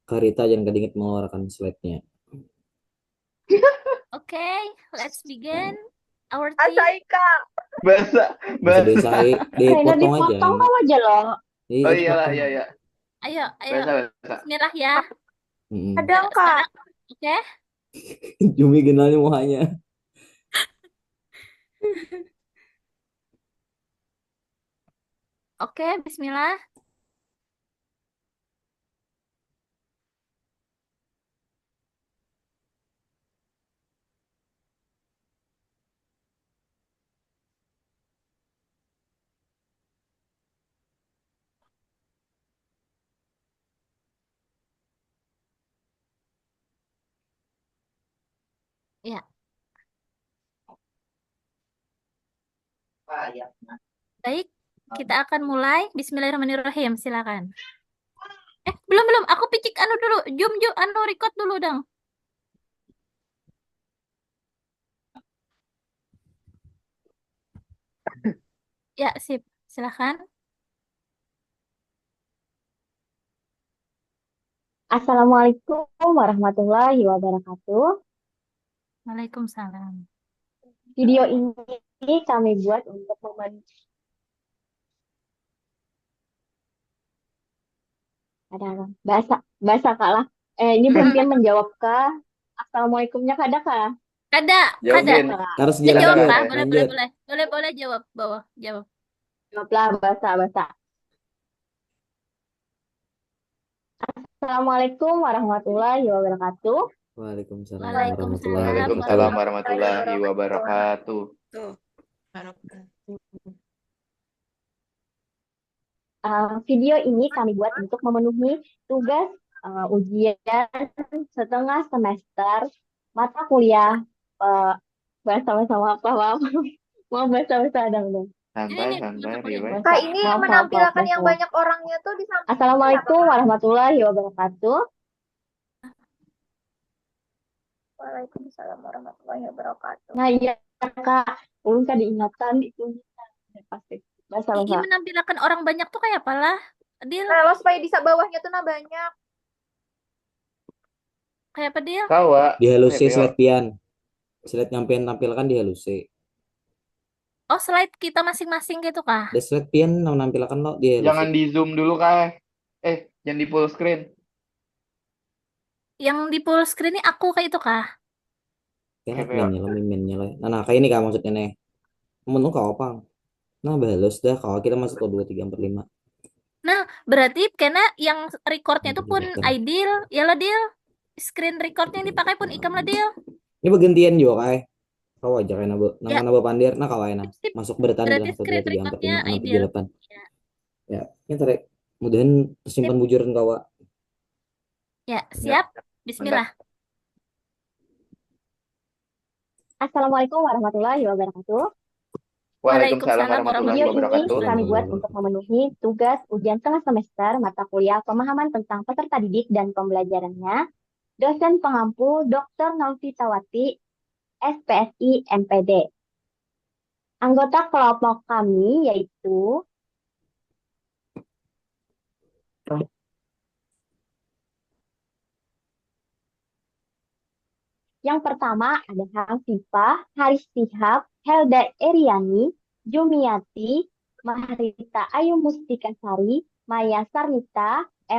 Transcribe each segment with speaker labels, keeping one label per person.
Speaker 1: Karita jangan ketingit mengeluarkan slide-nya.
Speaker 2: Okay, let's begin our team.
Speaker 3: Asaika.
Speaker 4: Bahasa,
Speaker 1: Nggak usah
Speaker 4: bahasa.
Speaker 3: Reina
Speaker 1: dipotong aja
Speaker 3: dipotong
Speaker 1: ini.
Speaker 3: kamu aja loh.
Speaker 1: Iya,
Speaker 4: Oh iyalah,
Speaker 1: dipotong.
Speaker 4: iya, iya.
Speaker 2: Ayo, ayo.
Speaker 4: Bahasa, bahasa.
Speaker 2: Bismillah ya.
Speaker 1: Mm-mm.
Speaker 3: Kadang Kak.
Speaker 2: Sekarang, oke.
Speaker 1: Jumi kenalnya muhanya.
Speaker 2: Oke, Bismillah. Ya, baik. Kita akan mulai. Bismillahirrahmanirrahim. Silakan. Belum belum. Aku picik anu dulu. Jum jum anu record dulu dong. Ya, sip. Silakan.
Speaker 3: Assalamualaikum warahmatullahi wabarakatuh.
Speaker 2: Waalaikumsalam.
Speaker 3: Video ini kami buat untuk ada bahasa bahasa Kak lah. Ini berhentian menjawab Kak. Assalamualaikumnya Kak ada Kak?
Speaker 2: Kada, kada.
Speaker 4: Jawabin.
Speaker 1: Harus
Speaker 2: Ya,
Speaker 1: dia
Speaker 2: jawab
Speaker 1: lanjut,
Speaker 2: kah?
Speaker 4: Kada.
Speaker 2: Boleh, boleh,
Speaker 1: lanjut.
Speaker 2: boleh. Boleh, boleh jawab. Bawah, jawab.
Speaker 3: Jawablah bahasa. Assalamualaikum warahmatullahi wabarakatuh.
Speaker 1: Waalaikumsalam warahmatullahi
Speaker 2: Waalaikumsalam
Speaker 1: wabarakatuh.
Speaker 4: Waalaikumsalam
Speaker 2: warahmatullahi
Speaker 4: warahmatullahi wabarakatuh.
Speaker 2: wabarakatuh.
Speaker 3: Video ini kami buat untuk memenuhi tugas ujian setengah semester mata kuliah bahasa-bahasa apa maaf maaf bahasa-bahasa dong.
Speaker 4: Santai,
Speaker 2: Ini
Speaker 4: santai,
Speaker 2: mata kuliah.
Speaker 4: relax.
Speaker 3: Kak, ini menampilkan yang banyak orangnya tuh di samping. Assalamualaikum warahmatullahi wabarakatuh. Waalaikumsalam warahmatullahi wabarakatuh. Nah iya Kak, ulun kan diingatkan itu pasti
Speaker 2: Ini
Speaker 3: bahasa-bahasa.
Speaker 2: menampilkan orang banyak tuh kayak apalah? Adil,
Speaker 3: Nah, lo supaya di bawahnya tuh nah banyak.
Speaker 2: kayak apa Dil?
Speaker 4: Kawa.
Speaker 1: Dihalusi
Speaker 4: Beo.
Speaker 1: slide pian. Slide nyampein tampilkan dihalusi.
Speaker 2: Oh, slide kita masing-masing gitu kah?
Speaker 1: Ada slide pian menampilkan lo dihalusi.
Speaker 4: Jangan di zoom dulu kah? Jangan di full screen.
Speaker 2: Yang di full screen ini aku kayak itu kah?
Speaker 1: Kan
Speaker 4: Beo.
Speaker 1: adminnya lo, miminnya lo. Nah, kayak ini kak maksudnya nih. Menurut kau apa? Nah, bahalus dah kalau kita masuk ke 2, 3, 4, 5.
Speaker 2: Nah, berarti karena yang recordnya itu pun
Speaker 1: Bener.
Speaker 2: Aidil, ya lah Dil. Screen recordnya yang dipakai pun Ikam lah Dil.
Speaker 1: Ini bergantian juga kayak. Kau aja kayak nabo.
Speaker 2: Ya,
Speaker 1: Nangka nabo pandir. Nah, kau enak.
Speaker 2: sip.
Speaker 1: Masuk bertahan
Speaker 2: Berarti
Speaker 1: bilang 1, 2,
Speaker 2: screen
Speaker 1: 3, 4,
Speaker 2: recordnya
Speaker 1: 5, 6, 7,
Speaker 2: Aidil.
Speaker 1: 8.
Speaker 2: Ya,
Speaker 1: Ya, ini tarik. Mudahan
Speaker 2: sip.
Speaker 1: tersimpan bujuran kau.
Speaker 2: Ya,
Speaker 4: Ya,
Speaker 2: siap.
Speaker 4: mantap.
Speaker 2: Bismillah.
Speaker 3: Assalamualaikum warahmatullahi wabarakatuh.
Speaker 4: Waalaikumsalam
Speaker 2: Waalaikumsalam
Speaker 4: warahmatullahi
Speaker 3: Video ini
Speaker 4: wabarakatuh.
Speaker 3: kami buat
Speaker 1: Warahmatullahi
Speaker 3: untuk
Speaker 1: wabarakatuh.
Speaker 3: memenuhi tugas ujian tengah semester mata kuliah pemahaman tentang peserta didik dan pembelajarannya. Dosen pengampu Dr. Novitawati, SPSI MPD. Anggota kelompok kami yaitu yang pertama ada Hafifah, Haris Sihab, Helda Eriani, Jumiati, Mahrita Ayu Mustikasari, Maya Sarnita,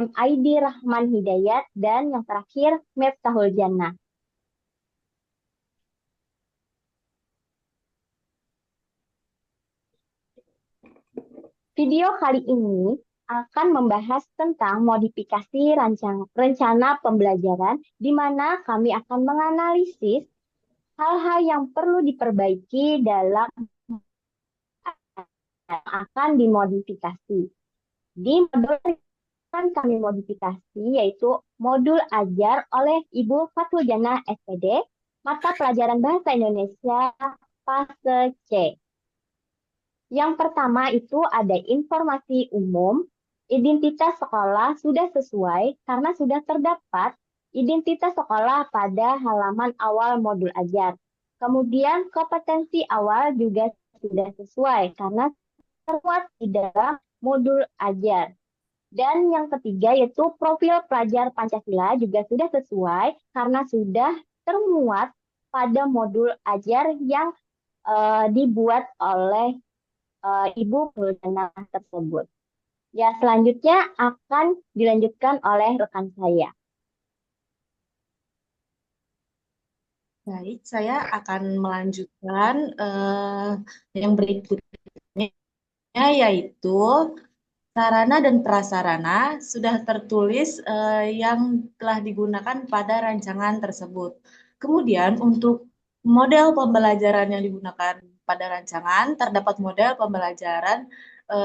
Speaker 3: MID Rahman Hidayat, dan yang terakhir Miftahul Jannah. Video kali ini akan membahas tentang modifikasi rencana pembelajaran, di mana kami akan menganalisis hal-hal yang perlu diperbaiki dalam yang akan dimodifikasi. Di modul yang kami modifikasi yaitu modul ajar oleh Ibu Fatul Jana SPD, mata pelajaran Bahasa Indonesia fase C. Yang pertama itu ada informasi umum, identitas sekolah sudah sesuai karena sudah terdapat identitas sekolah pada halaman awal modul ajar. Kemudian kompetensi awal juga sudah sesuai karena termuat di dalam modul ajar. Dan yang ketiga yaitu profil pelajar Pancasila juga sudah sesuai karena sudah termuat pada modul ajar yang dibuat oleh Ibu Mulyana tersebut. Ya, selanjutnya akan dilanjutkan oleh rekan saya.
Speaker 5: Baik, saya akan melanjutkan yang berikutnya, yaitu sarana dan prasarana sudah tertulis yang telah digunakan pada rancangan tersebut. Kemudian untuk model pembelajaran yang digunakan pada rancangan, terdapat model pembelajaran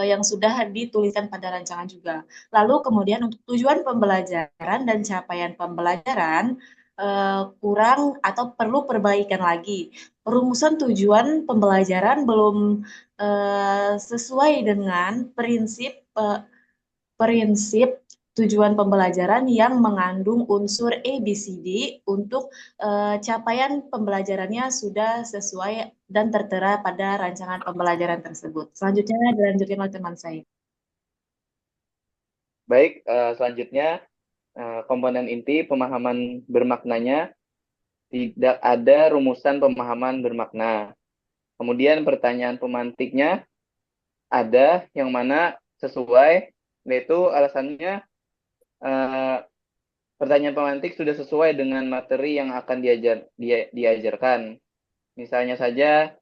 Speaker 5: yang sudah dituliskan pada rancangan juga. Lalu kemudian untuk tujuan pembelajaran dan capaian pembelajaran kurang atau perlu perbaikan lagi. Perumusan tujuan pembelajaran belum sesuai dengan prinsip tujuan pembelajaran yang mengandung unsur A, B, C, D untuk capaian pembelajarannya sudah sesuai dan tertera pada rancangan pembelajaran tersebut. Selanjutnya dilanjutkan oleh teman saya.
Speaker 4: Baik, selanjutnya komponen inti pemahaman bermaknanya tidak ada rumusan pemahaman bermakna. Kemudian pertanyaan pemantiknya ada yang mana sesuai, yaitu alasannya pertanyaan pemantik sudah sesuai dengan materi yang akan diajarkan. Misalnya saja,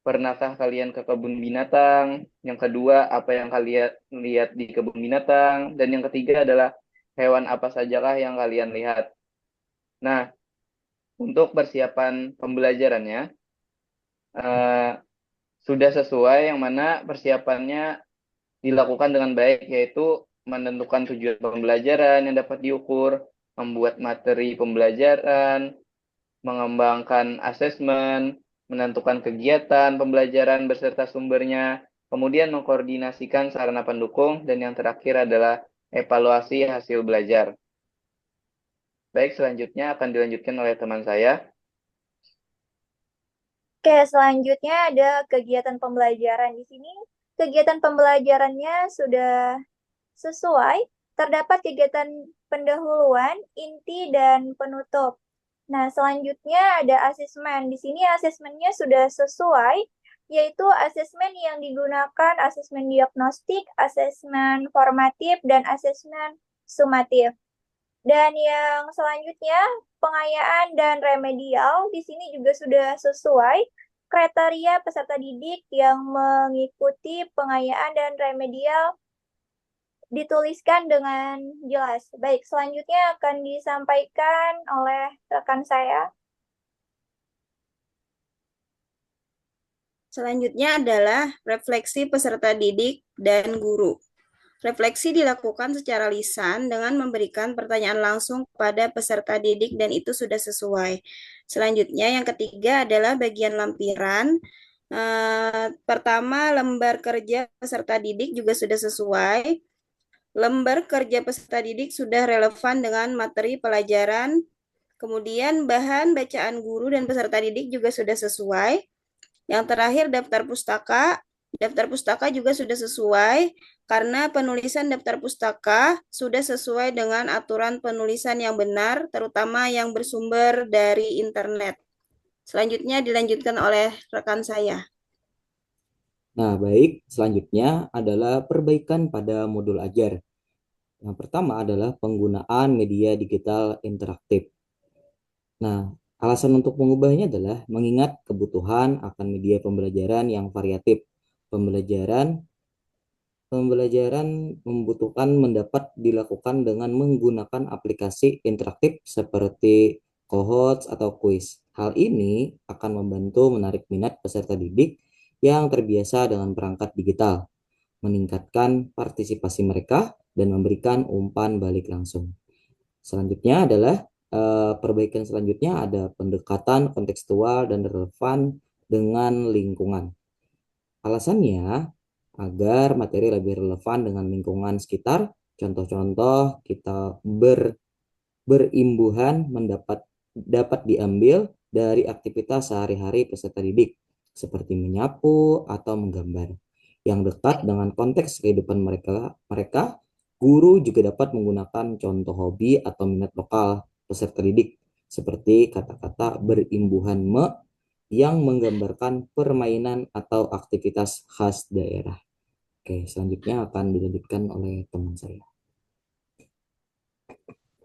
Speaker 4: pernahkah kalian ke kebun binatang? Yang kedua, apa yang kalian lihat di kebun binatang? Dan yang ketiga adalah hewan apa sajakah yang kalian lihat? Nah, untuk persiapan pembelajarannya, sudah sesuai yang mana persiapannya dilakukan dengan baik, yaitu menentukan tujuan pembelajaran yang dapat diukur, membuat materi pembelajaran, mengembangkan asesmen, menentukan kegiatan pembelajaran beserta sumbernya, kemudian mengkoordinasikan sarana pendukung, dan yang terakhir adalah evaluasi hasil belajar. Baik, selanjutnya akan dilanjutkan oleh teman saya.
Speaker 6: Oke, selanjutnya ada kegiatan pembelajaran di sini. Kegiatan pembelajarannya sudah sesuai. Terdapat kegiatan pendahuluan, inti, dan penutup. Nah, selanjutnya ada asesmen. Di sini asesmennya sudah sesuai, yaitu asesmen yang digunakan asesmen diagnostik, asesmen formatif, dan asesmen sumatif. Dan yang selanjutnya, pengayaan dan remedial di sini juga sudah sesuai kriteria peserta didik yang mengikuti pengayaan dan remedial dituliskan dengan jelas. Baik, selanjutnya akan disampaikan oleh rekan saya.
Speaker 7: Selanjutnya adalah refleksi peserta didik dan guru. Refleksi dilakukan secara lisan dengan memberikan pertanyaan langsung kepada peserta didik dan itu sudah sesuai. Selanjutnya yang ketiga adalah bagian lampiran. Pertama, lembar kerja peserta didik juga sudah sesuai. Lembar kerja peserta didik sudah relevan dengan materi pelajaran. Kemudian bahan bacaan guru dan peserta didik juga sudah sesuai. Yang terakhir daftar pustaka. Daftar pustaka juga sudah sesuai karena penulisan daftar pustaka sudah sesuai dengan aturan penulisan yang benar, terutama yang bersumber dari internet. Selanjutnya dilanjutkan oleh rekan saya.
Speaker 1: Nah, baik. Selanjutnya adalah perbaikan pada modul ajar. Yang pertama adalah penggunaan media digital interaktif. Nah, alasan untuk mengubahnya adalah mengingat kebutuhan akan media pembelajaran yang variatif. Pembelajaran membutuhkan mendapat dilakukan dengan menggunakan aplikasi interaktif seperti Cohots atau kuis. Hal ini akan membantu menarik minat peserta didik yang terbiasa dengan perangkat digital, meningkatkan partisipasi mereka, dan memberikan umpan balik langsung. Selanjutnya adalah perbaikan selanjutnya ada pendekatan kontekstual dan relevan dengan lingkungan. Alasannya agar materi lebih relevan dengan lingkungan sekitar. Contoh-contoh kita berimbuhan dapat diambil dari aktivitas sehari-hari peserta didik seperti menyapu atau menggambar yang dekat dengan konteks kehidupan mereka Guru juga dapat menggunakan contoh hobi atau minat lokal peserta didik, seperti kata-kata berimbuhan me yang menggambarkan permainan atau aktivitas khas daerah. Oke, selanjutnya akan dilanjutkan oleh teman saya.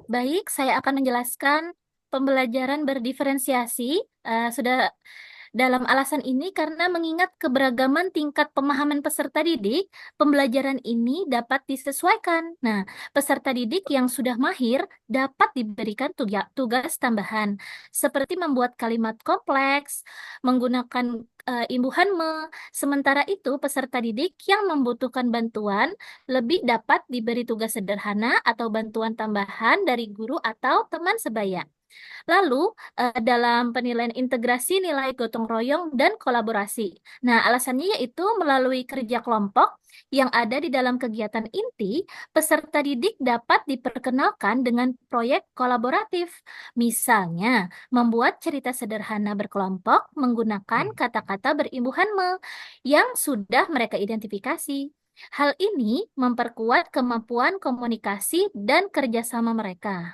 Speaker 2: Baik, saya akan menjelaskan pembelajaran berdiferensiasi. Sudah dalam alasan ini karena mengingat keberagaman tingkat pemahaman peserta didik, pembelajaran ini dapat disesuaikan. Nah, peserta didik yang sudah mahir dapat diberikan tugas tambahan, seperti membuat kalimat kompleks, menggunakan imbuhan me. Sementara itu, peserta didik yang membutuhkan bantuan lebih dapat diberi tugas sederhana atau bantuan tambahan dari guru atau teman sebaya. Lalu, dalam penilaian integrasi nilai gotong royong dan kolaborasi. Nah, alasannya yaitu melalui kerja kelompok yang ada di dalam kegiatan inti, peserta didik dapat diperkenalkan dengan proyek kolaboratif. Misalnya, membuat cerita sederhana berkelompok menggunakan kata-kata berimbuhan me yang sudah mereka identifikasi. Hal ini memperkuat kemampuan komunikasi dan kerjasama mereka.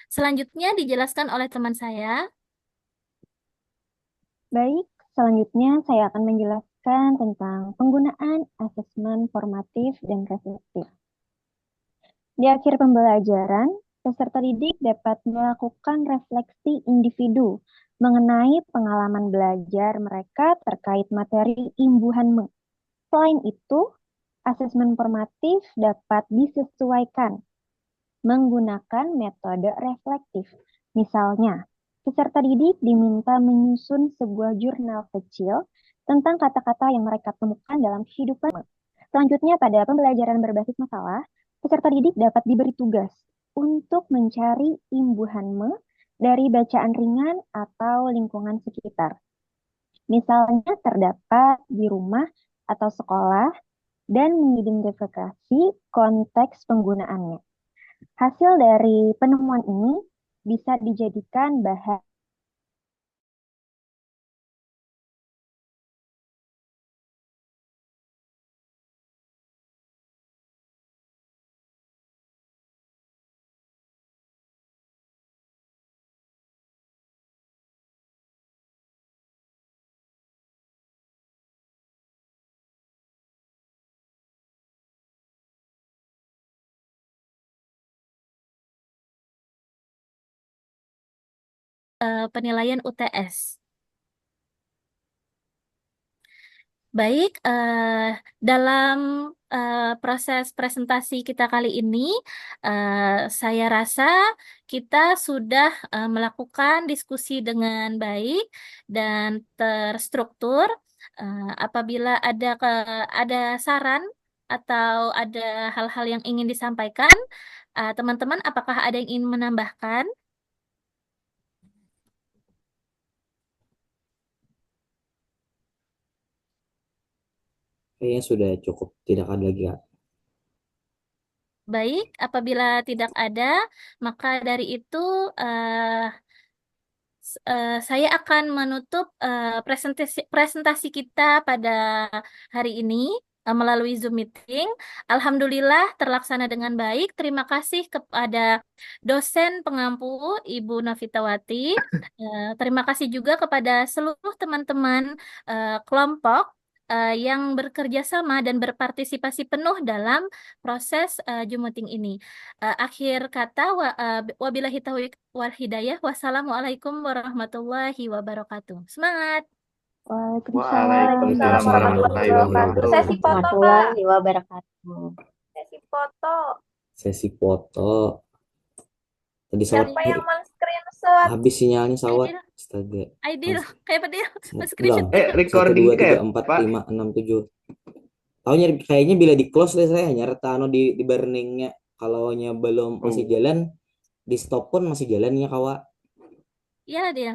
Speaker 2: Selanjutnya dijelaskan oleh teman saya.
Speaker 3: Baik, selanjutnya saya akan menjelaskan tentang penggunaan asesmen formatif dan reflektif. Di akhir pembelajaran, peserta didik dapat melakukan refleksi individu mengenai pengalaman belajar mereka terkait materi imbuhan me. Selain itu, asesmen formatif dapat disesuaikan menggunakan metode reflektif. Misalnya, peserta didik diminta menyusun sebuah jurnal kecil tentang kata-kata yang mereka temukan dalam kehidupan. Selanjutnya, pada pembelajaran berbasis masalah, peserta didik dapat diberi tugas untuk mencari imbuhan me dari bacaan ringan atau lingkungan sekitar. Misalnya terdapat di rumah atau sekolah dan mengidentifikasi konteks penggunaannya. Hasil dari penemuan ini bisa dijadikan bahan
Speaker 2: Penilaian UTS. Baik, dalam proses presentasi kita kali ini, saya rasa kita sudah melakukan diskusi dengan baik dan terstruktur. Apabila ada saran atau ada hal-hal yang ingin disampaikan, teman-teman, apakah ada yang ingin menambahkan?
Speaker 1: Kayaknya sudah cukup, tidak ada lagi, Kak.
Speaker 2: Baik, apabila tidak ada, maka dari itu saya akan menutup presentasi kita pada hari ini melalui Zoom meeting. Alhamdulillah terlaksana dengan baik. Terima kasih kepada dosen pengampu Ibu Novitawati. Terima kasih juga kepada seluruh teman-teman kelompok yang bekerja sama dan berpartisipasi penuh dalam proses Zoom meeting ini. Akhir kata, wabillahi taufiq wal hidayah. Wassalamualaikum warahmatullahi wabarakatuh. Semangat!
Speaker 4: Waalaikumsalam warahmatullahi wabarakatuh.
Speaker 6: Sesi foto, Kak.
Speaker 3: warahmatullahi wabarakatuh.
Speaker 6: Sesi foto.
Speaker 1: Sesi foto. Tadi
Speaker 6: Siapa
Speaker 1: sawat
Speaker 6: yang men-screenshot?
Speaker 1: habis sinyalnya sawat.
Speaker 2: Aidil.
Speaker 1: Astaga.
Speaker 2: Aidil, kayak Fadil.
Speaker 1: Belum.
Speaker 2: Screenshot.
Speaker 1: 1,
Speaker 4: Recording
Speaker 1: 2, 3,
Speaker 4: cap,
Speaker 1: 4,
Speaker 4: Pak.
Speaker 1: 5, 6, 7. Taunya kayaknya bila di close deh saya nyeret di burningnya. Kalau belum masih jalan, di stop pun masih jalan ya kawa.
Speaker 2: Iya dia.